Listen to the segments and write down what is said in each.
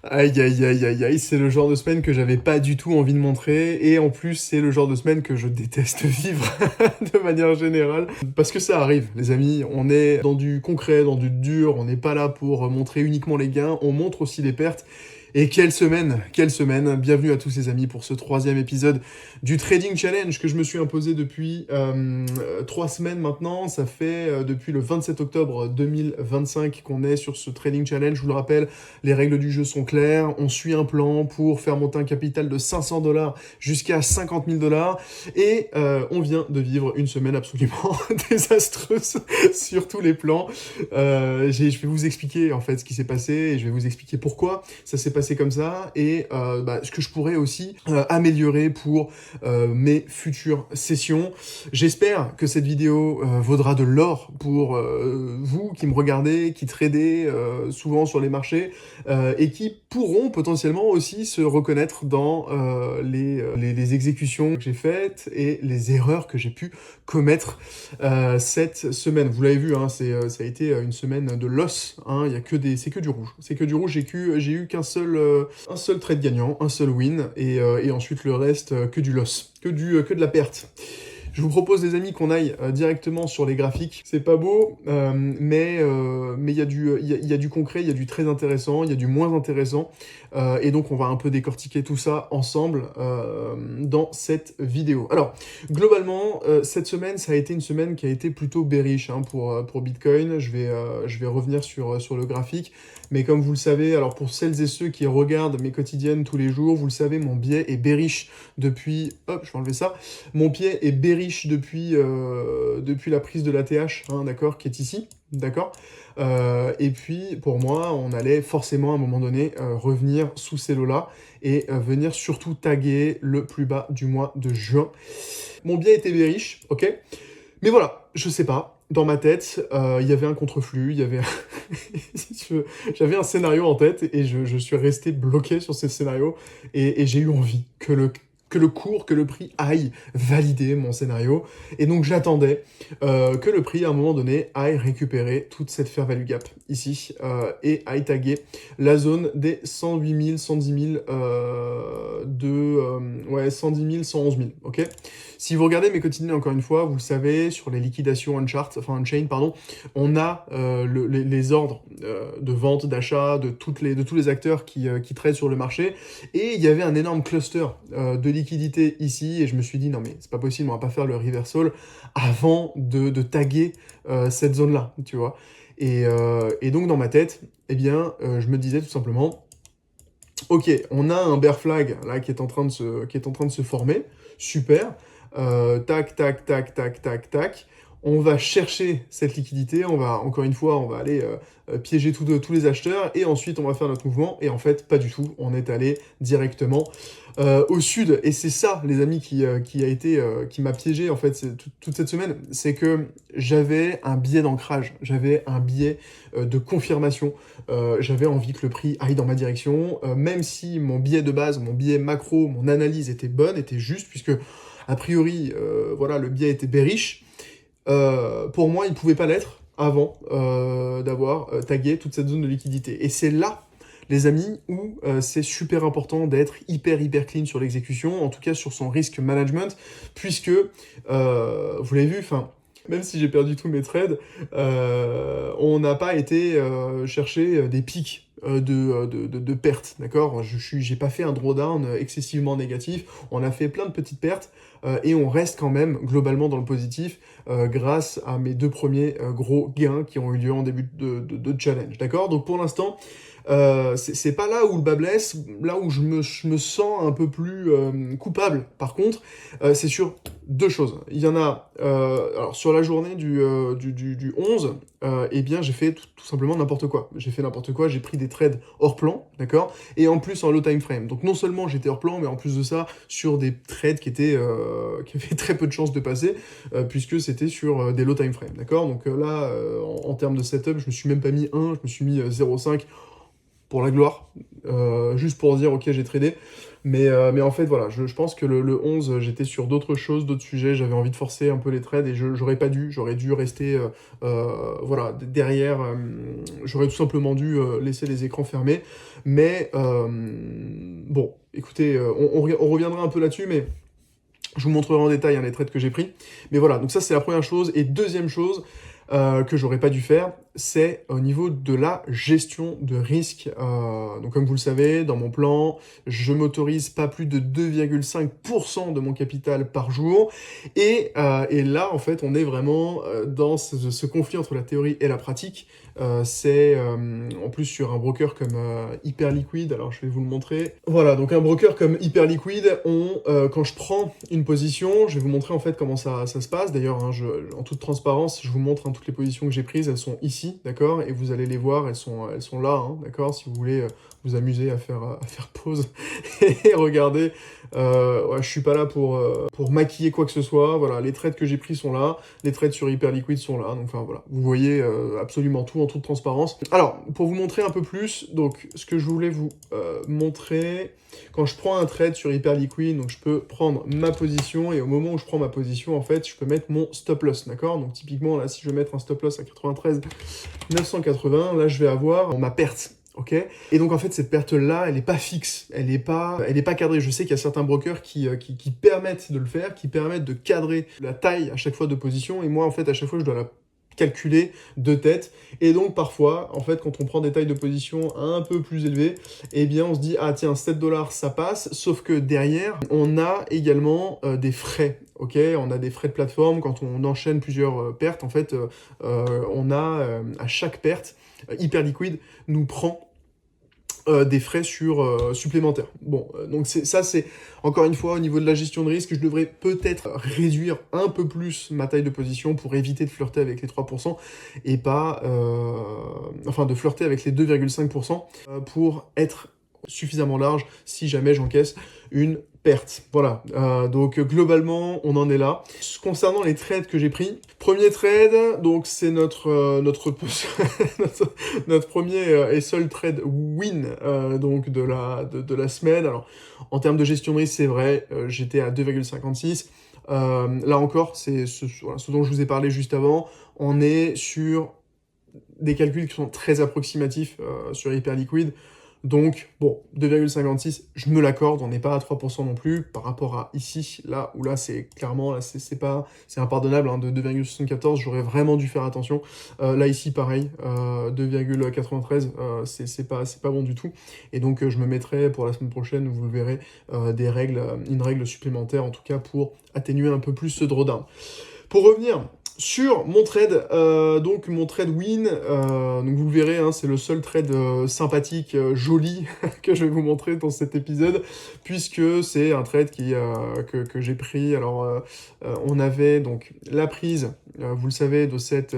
Aïe aïe aïe aïe aïe, c'est le genre de semaine que j'avais pas du tout envie de montrer, et en plus c'est le genre de semaine que je déteste vivre de manière générale. Parce que ça arrive, les amis, on est dans du concret, dans du dur, on n'est pas là pour montrer uniquement les gains, on montre aussi les pertes. Et quelle semaine, bienvenue à tous ces amis pour ce troisième épisode du Trading Challenge que je me suis imposé depuis 3 semaines maintenant. Ça fait depuis le 27 octobre 2025 qu'on est sur ce Trading Challenge. Je vous le rappelle, les règles du jeu sont claires, on suit un plan pour faire monter un capital de 500 dollars jusqu'à 50 000 dollars. Et on vient de vivre une semaine absolument désastreuse sur tous les plans. Je vais vous expliquer en fait ce qui s'est passé et je vais vous expliquer pourquoi ça s'est passé comme ça et ce que je pourrais aussi améliorer pour mes futures sessions. J'espère que cette vidéo vaudra de l'or pour vous qui me regardez, qui tradez souvent sur les marchés et qui pourront potentiellement aussi se reconnaître dans les exécutions que j'ai faites et les erreurs que j'ai pu commettre cette semaine. Vous l'avez vu, hein, ça a été une semaine de loss. Hein, c'est que du rouge. C'est que du rouge. J'ai eu un seul trade gagnant, un seul win, et ensuite le reste que du loss, que de la perte. Je vous propose, les amis, qu'on aille directement sur les graphiques. C'est pas beau, mais il y a du concret, il y a du très intéressant, il y a du moins intéressant. Et donc, on va un peu décortiquer tout ça ensemble dans cette vidéo. Alors, globalement, cette semaine, ça a été une semaine qui a été plutôt bearish hein, pour Bitcoin. Je vais revenir sur le graphique. Mais comme vous le savez, alors pour celles et ceux qui regardent mes quotidiennes tous les jours, vous le savez, mon biais est bearish depuis... Hop, je vais enlever ça. Mon biais est bearish depuis la prise de l'ATH, hein, d'accord, qui est ici, d'accord. Et puis, pour moi, on allait forcément, à un moment donné, revenir sous ces lots-là et venir surtout taguer le plus bas du mois de juin. Mon biais était bearish, ok. Mais voilà, je sais pas. Dans ma tête, il y avait un contreflux, il y avait... J'avais un scénario en tête et je suis resté bloqué sur ce scénario et j'ai eu envie que le prix aille valider mon scénario. Et donc j'attendais que le prix, à un moment donné, aille récupérer toute cette fair value gap ici et aille taguer la zone des 108 000, 110 000, 110 000, 111 000, ok. Si vous regardez mes quotidiens, encore une fois, vous le savez, sur les liquidations on-chain, pardon, on a les ordres de vente, d'achat de tous les acteurs qui tradent sur le marché. Et il y avait un énorme cluster de liquidité ici. Et je me suis dit, non mais c'est pas possible, on va pas faire le reversal avant de taguer cette zone-là, tu vois. Et donc dans ma tête, eh bien, je me disais tout simplement, ok, on a un bear flag là qui est en train de se former, super. Tac, tac, tac, tac, tac, tac. On va chercher cette liquidité, encore une fois, on va aller piéger tous les acheteurs, et ensuite on va faire notre mouvement, et en fait, pas du tout, on est allé directement au sud, et c'est ça, les amis, qui m'a piégé, en fait, toute cette semaine, c'est que j'avais un biais d'ancrage, j'avais un biais de confirmation, j'avais envie que le prix aille dans ma direction, même si mon biais de base, mon biais macro, mon analyse était bonne, était juste, puisque a priori, voilà, le biais était bearish. Pour moi, il ne pouvait pas l'être avant d'avoir tagué toute cette zone de liquidité. Et c'est là, les amis, où c'est super important d'être hyper clean sur l'exécution, en tout cas sur son risk management, puisque, vous l'avez vu, enfin... Même si j'ai perdu tous mes trades, on n'a pas été chercher des pics de pertes, d'accord. J'ai pas fait un drawdown excessivement négatif, on a fait plein de petites pertes, et on reste quand même globalement dans le positif grâce à mes deux premiers gros gains qui ont eu lieu en début de challenge, d'accord. Donc pour l'instant, c'est pas là où le bas blesse, là où je me sens un peu plus coupable. Par contre, c'est sur deux choses. Il y en a, alors sur la journée du 11, eh bien j'ai fait tout simplement n'importe quoi. J'ai fait n'importe quoi, j'ai pris des trades hors plan, d'accord. Et en plus en low time frame. Donc non seulement j'étais hors plan, mais en plus de ça, sur des trades qui avaient très peu de chances de passer, puisque c'était sur des low time frame, d'accord. Donc là, en termes de setup, je me suis même pas mis 1, je me suis mis 0,5. Pour la gloire, juste pour dire ok j'ai tradé. Mais en fait voilà, je pense que le 11 j'étais sur d'autres choses, d'autres sujets, j'avais envie de forcer un peu les trades et j'aurais pas dû, j'aurais dû rester voilà, derrière, j'aurais tout simplement dû laisser les écrans fermés. Mais bon, écoutez, on reviendra un peu là-dessus, mais je vous montrerai en détail hein, les trades que j'ai pris. Mais voilà, donc ça c'est la première chose. Et deuxième chose que j'aurais pas dû faire, c'est au niveau de la gestion de risque. Donc comme vous le savez, dans mon plan, je m'autorise pas plus de 2,5% de mon capital par jour. Et là, en fait, on est vraiment dans ce conflit entre la théorie et la pratique. C'est en plus sur un broker comme Hyperliquid, alors je vais vous le montrer. Voilà, donc un broker comme Hyperliquid, quand je prends une position, je vais vous montrer en fait comment ça se passe. D'ailleurs, hein, en toute transparence, je vous montre hein, toutes les positions que j'ai prises, elles sont ici, d'accord? Et vous allez les voir, elles sont là, hein, d'accord? Si vous voulez vous amuser à faire pause et regarder. Ouais, je suis pas là pour maquiller quoi que ce soit. Voilà, les trades que j'ai pris sont là, les trades sur Hyperliquid sont là. Donc enfin voilà, vous voyez absolument tout en toute transparence. Alors, pour vous montrer un peu plus, donc ce que je voulais vous montrer, quand je prends un trade sur Hyperliquid, donc je peux prendre ma position et au moment où je prends ma position, en fait, je peux mettre mon stop loss, d'accord? Donc typiquement là, si je veux mettre un stop loss à 93 980, là je vais avoir ma perte. Ok. Et donc en fait cette perte là, elle n'est pas fixe, elle n'est pas cadrée. Je sais qu'il y a certains brokers qui permettent de le faire, qui permettent de cadrer la taille à chaque fois de position. Et moi en fait à chaque fois je dois la calculer de tête. Et donc parfois, en fait, quand on prend des tailles de position un peu plus élevées, eh bien on se dit ah tiens 7 $ ça passe, sauf que derrière on a également des frais. Ok, on a des frais de plateforme quand on enchaîne plusieurs pertes. En fait, on a à chaque perte, Hyperliquid nous prend des frais supplémentaires. Bon, donc ça c'est, encore une fois, au niveau de la gestion de risque, je devrais peut-être réduire un peu plus ma taille de position pour éviter de flirter avec les 3% et pas... enfin, de flirter avec les 2,5% pour être suffisamment large si jamais j'encaisse une perte. Voilà, donc globalement, on en est là. Concernant les trades que j'ai pris, premier trade, donc c'est notre premier et seul trade win donc de la semaine. Alors, en termes de gestion de risque, c'est vrai, j'étais à 2,56. Là encore, c'est ce dont je vous ai parlé juste avant. On est sur des calculs qui sont très approximatifs sur Hyperliquid. Donc, bon, 2,56, je me l'accorde, on n'est pas à 3% non plus, par rapport à ici, là, où là, c'est clairement, là, c'est impardonnable, hein, de 2,74, j'aurais vraiment dû faire attention. Là, ici, pareil, 2,93, c'est pas bon du tout. Et donc, je me mettrai, pour la semaine prochaine, vous le verrez, une règle supplémentaire, en tout cas, pour atténuer un peu plus ce drawdown. Pour revenir sur mon trade, donc mon trade win, donc vous le verrez, hein, c'est le seul trade sympathique, joli que je vais vous montrer dans cet épisode, puisque c'est un trade que j'ai pris. Alors, on avait donc la prise, vous le savez, de cette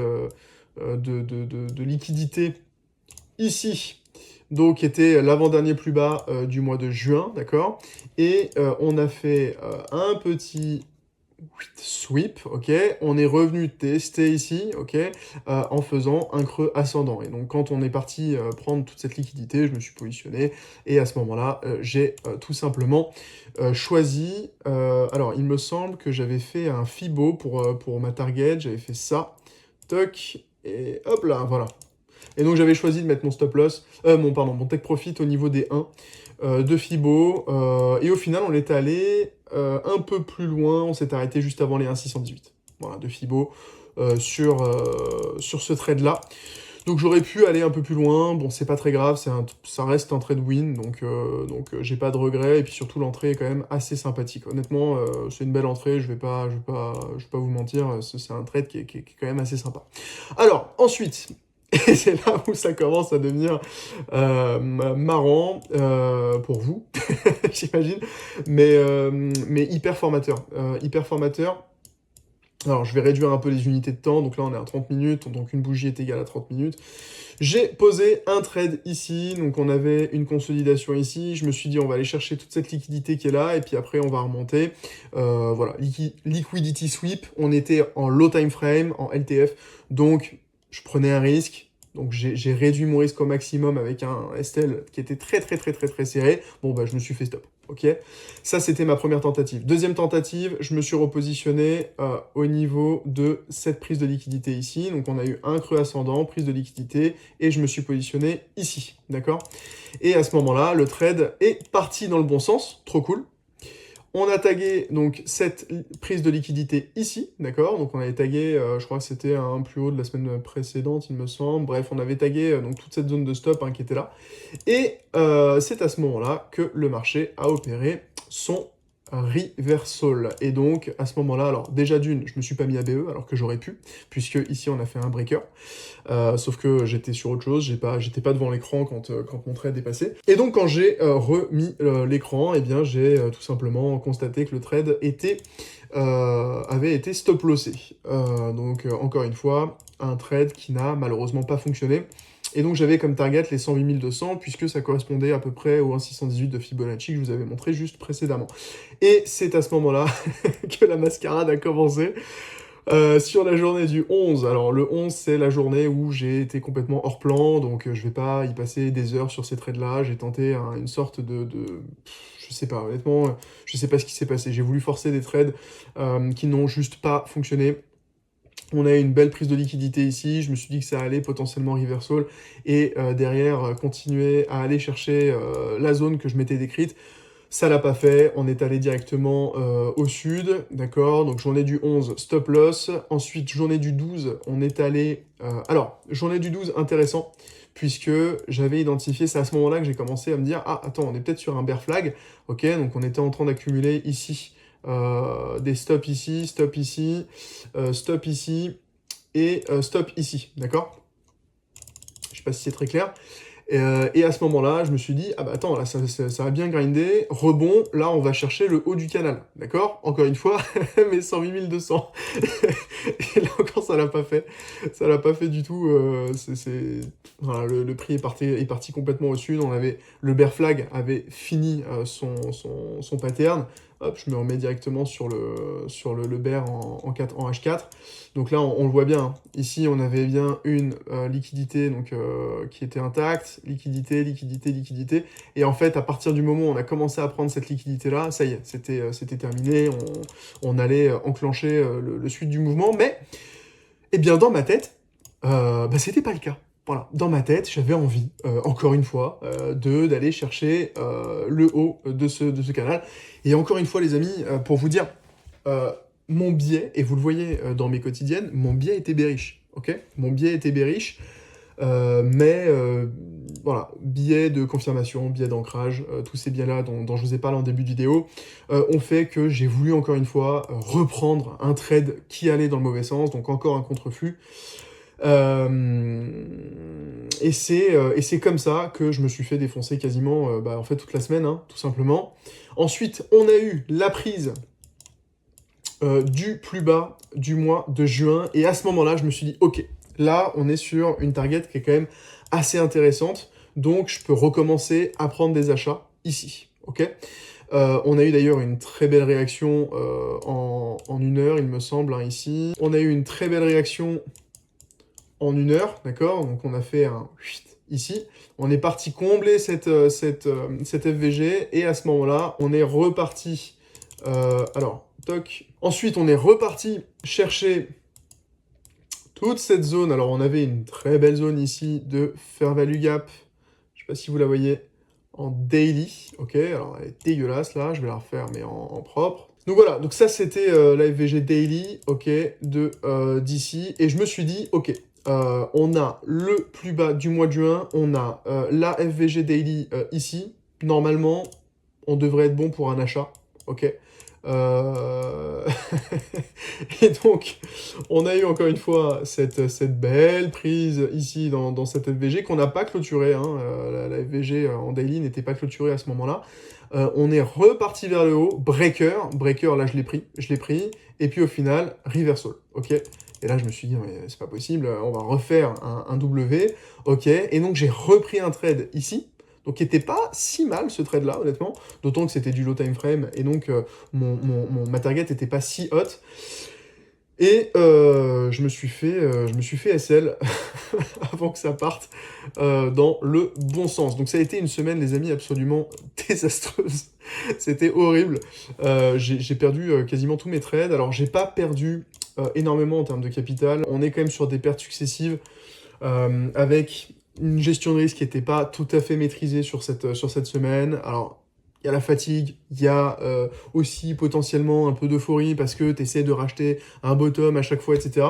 de liquidité ici. Donc, qui était l'avant-dernier plus bas du mois de juin, d'accord? Et on a fait un petit sweep, ok, on est revenu tester ici, ok, en faisant un creux ascendant. Et donc quand on est parti prendre toute cette liquidité, je me suis positionné, et à ce moment-là, j'ai tout simplement choisi, alors il me semble que j'avais fait un Fibo pour ma target, j'avais fait ça, toc, et hop là, voilà. Et donc j'avais choisi de mettre mon stop loss, mon take profit au niveau des 1 de Fibo, et au final on est allé un peu plus loin, on s'est arrêté juste avant les 1,618, voilà, de Fibo, sur ce trade-là. Donc j'aurais pu aller un peu plus loin, bon c'est pas très grave, ça reste un trade win, donc j'ai pas de regrets, et puis surtout l'entrée est quand même assez sympathique. Honnêtement, c'est une belle entrée, je vais pas vous mentir, c'est un trade qui est quand même assez sympa. Alors, ensuite... Et c'est là où ça commence à devenir marrant pour vous, j'imagine, mais hyper formateur. Hyper formateur. Alors, je vais réduire un peu les unités de temps. Donc là, on est à 30 minutes, donc une bougie est égale à 30 minutes. J'ai posé un trade ici, donc on avait une consolidation ici. Je me suis dit, on va aller chercher toute cette liquidité qui est là, et puis après, on va remonter. Voilà, liquidity sweep. On était en low time frame, en LTF, donc je prenais un risque. Donc j'ai réduit mon risque au maximum avec un STL qui était très serré. Bon, bah, je me suis fait stop, ok? Ça, c'était ma première tentative. Deuxième tentative, je me suis repositionné au niveau de cette prise de liquidité ici. Donc, on a eu un creux ascendant, prise de liquidité, et je me suis positionné ici, d'accord? Et à ce moment-là, le trade est parti dans le bon sens, trop cool. On a tagué donc cette prise de liquidité ici, d'accord? Donc on avait tagué, je crois que c'était un plus haut de la semaine précédente, il me semble. Bref, on avait tagué donc toute cette zone de stop hein, qui était là. Et c'est à ce moment-là que le marché a opéré son reversal. Et donc, à ce moment-là, alors déjà d'une, je me suis pas mis à BE alors que j'aurais pu, puisque ici on a fait un breaker. Sauf que j'étais sur autre chose, j'étais pas devant l'écran quand mon trade est passé. Et donc quand j'ai remis l'écran, eh bien j'ai tout simplement constaté que le trade avait été stop lossé. Donc encore une fois, un trade qui n'a malheureusement pas fonctionné. Et donc j'avais comme target les 108 200, puisque ça correspondait à peu près au 1,618 de Fibonacci que je vous avais montré juste précédemment. Et c'est à ce moment-là que la mascarade a commencé. Sur la journée du 11, alors le 11 c'est la journée où j'ai été complètement hors plan, donc je vais pas y passer des heures sur ces trades-là, j'ai tenté une sorte je sais pas, honnêtement, je sais pas ce qui s'est passé, j'ai voulu forcer des trades qui n'ont juste pas fonctionné. On a eu une belle prise de liquidité ici, je me suis dit que ça allait potentiellement reversal, et derrière continuer à aller chercher la zone que je m'étais décrite. Ça l'a pas fait, on est allé directement au sud, d'accord? Donc journée du 11, stop loss. Ensuite, journée du 12, on est allé... alors, journée du 12, intéressant, puisque j'avais identifié, c'est à ce moment-là que j'ai commencé à me dire, ah, attends, on est peut-être sur un bear flag, ok? Donc on était en train d'accumuler ici des stops ici, stop ici, stop ici, et stop ici, d'accord? Je sais pas si c'est très clair. Et à ce moment-là, je me suis dit, ah bah attends, là, ça va bien grinder, rebond, là, on va chercher le haut du canal, d'accord? Encore une fois, mes 108 200. Et là encore, ça l'a pas fait. Ça l'a pas fait du tout. Voilà, le prix est parti complètement au sud. Le bear flag avait fini son pattern. Hop, je me remets directement sur le bear en H4. Donc là, on le voit bien. Ici, on avait bien une liquidité donc, qui était intacte. Liquidité. Et en fait, à partir du moment où on a commencé à prendre cette liquidité-là, ça y est, c'était terminé. On allait enclencher le suite du mouvement. Mais, eh bien, dans ma tête, bah, c'était pas le cas. Voilà, dans ma tête, j'avais envie, encore une fois, d'aller chercher le haut de ce canal. Et encore une fois, les amis, pour vous dire, mon biais, et vous le voyez dans mes quotidiennes, mon biais était bearish, ok? Mon biais était bearish, mais voilà, biais de confirmation, biais d'ancrage, tous ces biais-là dont je vous ai parlé en début de vidéo, ont fait que j'ai voulu encore une fois reprendre un trade qui allait dans le mauvais sens, donc encore un contre-flux. Et c'est comme ça que je me suis fait défoncer quasiment en fait toute la semaine, hein, tout simplement. Ensuite, on a eu la prise du plus bas du mois de juin, et à ce moment-là, je me suis dit, ok, là, on est sur une target qui est quand même assez intéressante, donc je peux recommencer à prendre des achats ici, ok? On a eu d'ailleurs une très belle réaction en une heure, il me semble, hein, ici. On a eu une très belle réaction en une heure, d'accord? Donc on a fait un ici. On est parti combler cette FVG, et à ce moment-là, on est reparti. Alors, toc. Ensuite, on est reparti chercher toute cette zone. Alors, on avait une très belle zone ici de fair value gap. Je sais pas si vous la voyez en daily. Ok, alors elle est dégueulasse là. Je vais la refaire, mais en propre. Donc voilà, donc ça c'était la FVG daily, ok, d'ici. Et je me suis dit, ok, on a le plus bas du mois de juin, on a la FVG daily ici. Normalement, on devrait être bon pour un achat, ok. Et donc, on a eu encore une fois cette belle prise ici dans cette FVG qu'on n'a pas clôturée, hein. La FVG en daily n'était pas clôturée à ce moment-là. On est reparti vers le haut, breaker, là je l'ai pris, et puis au final, reversal, ok. Et là je me suis dit, mais c'est pas possible, on va refaire un W, ok. Et donc j'ai repris un trade ici, donc qui était pas si mal ce trade-là, honnêtement, d'autant que c'était du low time frame, et donc ma target était pas si haute. Et je me suis fait SL avant que ça parte dans le bon sens. Donc ça a été une semaine, les amis, absolument désastreuse. C'était horrible. J'ai perdu quasiment tous mes trades. Alors j'ai pas perdu énormément en termes de capital. On est quand même sur des pertes successives avec une gestion de risque qui n'était pas tout à fait maîtrisée sur cette semaine. Alors il y a la fatigue, il y a aussi potentiellement un peu d'euphorie parce que tu essaies de racheter un bottom à chaque fois, etc.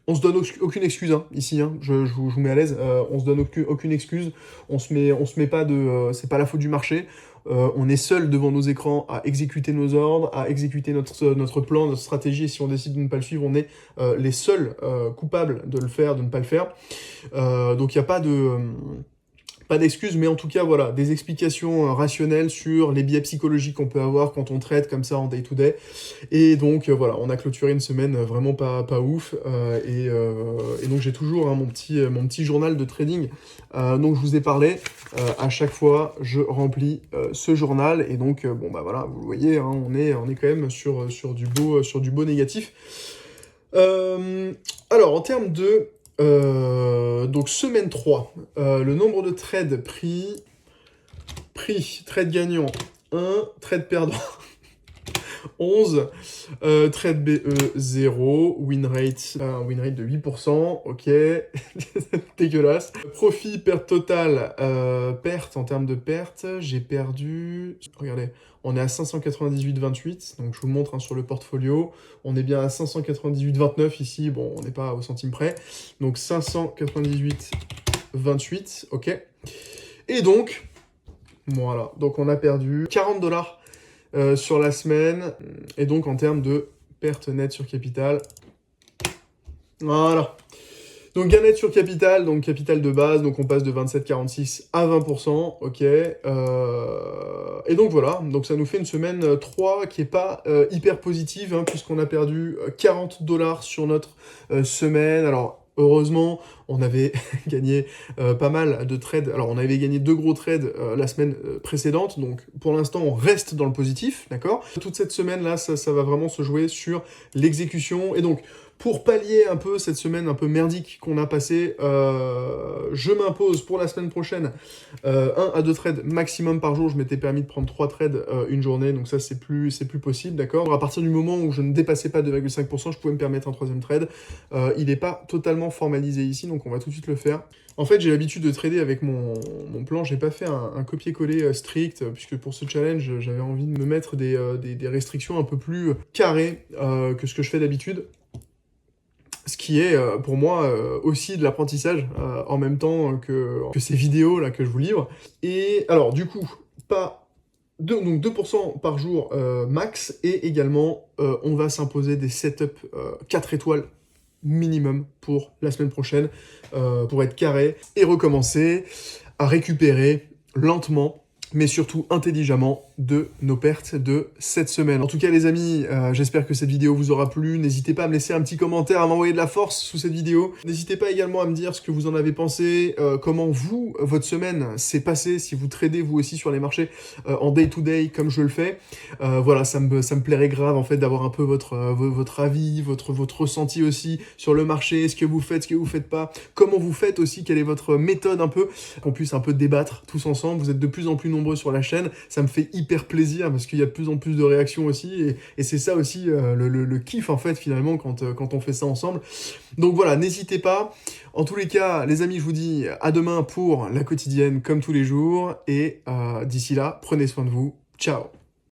On se donne aucune excuse hein, ici, hein, je vous mets à l'aise, on se donne aucune excuse, on se met pas de... c'est pas la faute du marché, on est seul devant nos écrans à exécuter nos ordres, à exécuter notre plan, notre stratégie, et si on décide de ne pas le suivre, on est les seuls coupables de le faire, de ne pas le faire. Donc il n'y a pas de... pas d'excuses, mais en tout cas, voilà, des explications rationnelles sur les biais psychologiques qu'on peut avoir quand on traite comme ça en day-to-day. Et donc, voilà, on a clôturé une semaine vraiment pas ouf. Et donc, j'ai toujours hein, mon petit journal de trading dont je vous ai parlé. À chaque fois, je remplis ce journal. Et donc, bon, bah voilà, vous le voyez, hein, on est quand même sur du beau négatif. Alors, en termes de... donc semaine 3, le nombre de trades pris, trade gagnant 1, trade perdant 11, trade BE 0, win rate de 8%, ok, dégueulasse. Profit, perte totale, perte en termes de perte, j'ai perdu, regardez, on est à 598,28, donc je vous le montre hein, sur le portfolio, on est bien à 598,29 ici, bon on n'est pas au centime près, donc 598,28, ok, et donc, voilà, donc on a perdu 40$ sur la semaine, et donc en termes de perte nette sur capital, voilà. Donc gain net sur capital, donc capital de base, donc on passe de 27,46 à 20%, ok. Et donc voilà, donc ça nous fait une semaine 3 qui est pas hyper positive, hein, puisqu'on a perdu 40$ sur notre semaine. Alors heureusement, on avait gagné pas mal de trades. Alors on avait gagné 2 gros trades la semaine précédente, donc pour l'instant on reste dans le positif, d'accord. Toute cette semaine là, ça va vraiment se jouer sur l'exécution, et donc pour pallier un peu cette semaine un peu merdique qu'on a passée, je m'impose pour la semaine prochaine 1 à 2 trades maximum par jour. Je m'étais permis de prendre 3 trades une journée, donc ça c'est plus possible, d'accord. À partir du moment où je ne dépassais pas 2,5%, je pouvais me permettre un 3e trade. Il n'est pas totalement formalisé ici, donc on va tout de suite le faire. En fait, j'ai l'habitude de trader avec mon plan, j'ai pas fait un copier-coller strict, puisque pour ce challenge, j'avais envie de me mettre des restrictions un peu plus carrées que ce que je fais d'habitude. Ce qui est pour moi aussi de l'apprentissage en même temps que ces vidéos là que je vous livre. Et alors du coup, donc 2% par jour max, et également on va s'imposer des setups 4 étoiles minimum pour la semaine prochaine pour être carré et recommencer à récupérer lentement mais surtout intelligemment de nos pertes de cette semaine. En tout cas les amis, j'espère que cette vidéo vous aura plu. N'hésitez pas à me laisser un petit commentaire, à m'envoyer de la force sous cette vidéo. N'hésitez pas également à me dire ce que vous en avez pensé, comment vous, votre semaine s'est passée, si vous tradez vous aussi sur les marchés en day-to-day comme je le fais. Voilà, ça me plairait grave en fait d'avoir un peu votre avis, votre ressenti aussi sur le marché, ce que vous faites pas, comment vous faites aussi, quelle est votre méthode un peu, qu'on puisse un peu débattre tous ensemble. Vous êtes de plus en plus nombreux sur la chaîne, ça me fait hyper plaisir parce qu'il y a de plus en plus de réactions aussi, et c'est ça aussi le kiff en fait finalement quand on fait ça ensemble. Donc voilà, n'hésitez pas. En tous les cas, les amis, je vous dis à demain pour la quotidienne comme tous les jours, et d'ici là, prenez soin de vous. Ciao.